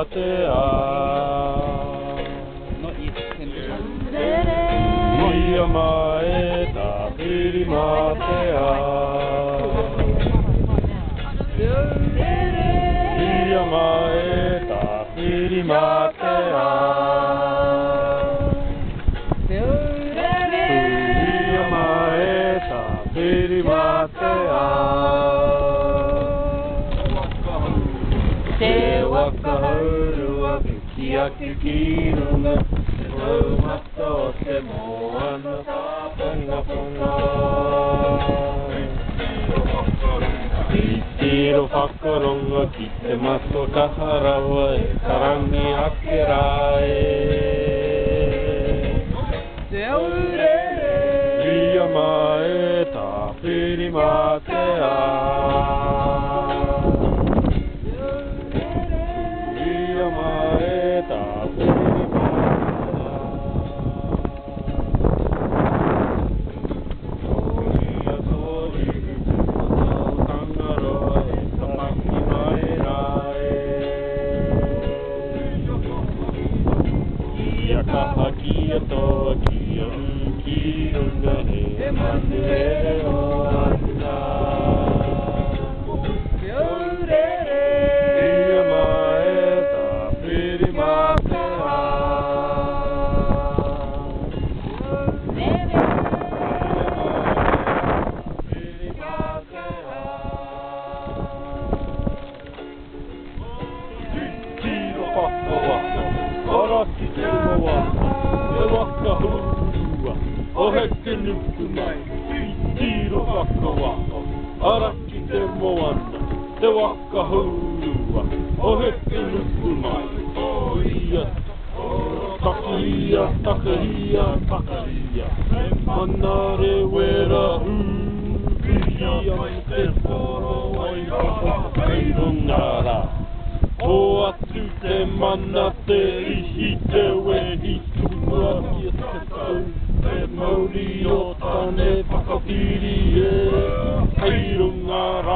まてや山へたふりまてや山へたふりまてや山へたふりまてや手はかるわぶきやききるがうまとてもあのポンガポンガピッチロファコロンが切ってますとかはらわえからみあけらえ山へたふりまてやはきやとはきよんきよんがへまんでおあんな山へたふりまておへってぬくまいピッチロワカワあらきてもわんだでわかふるわおへってぬくまいおいやたかいやたかいやたかいやはなれウェラウいやまてころわいかいるならおあつてまなていひてウェイつくわきてかモリオタネパカピリエ入るなら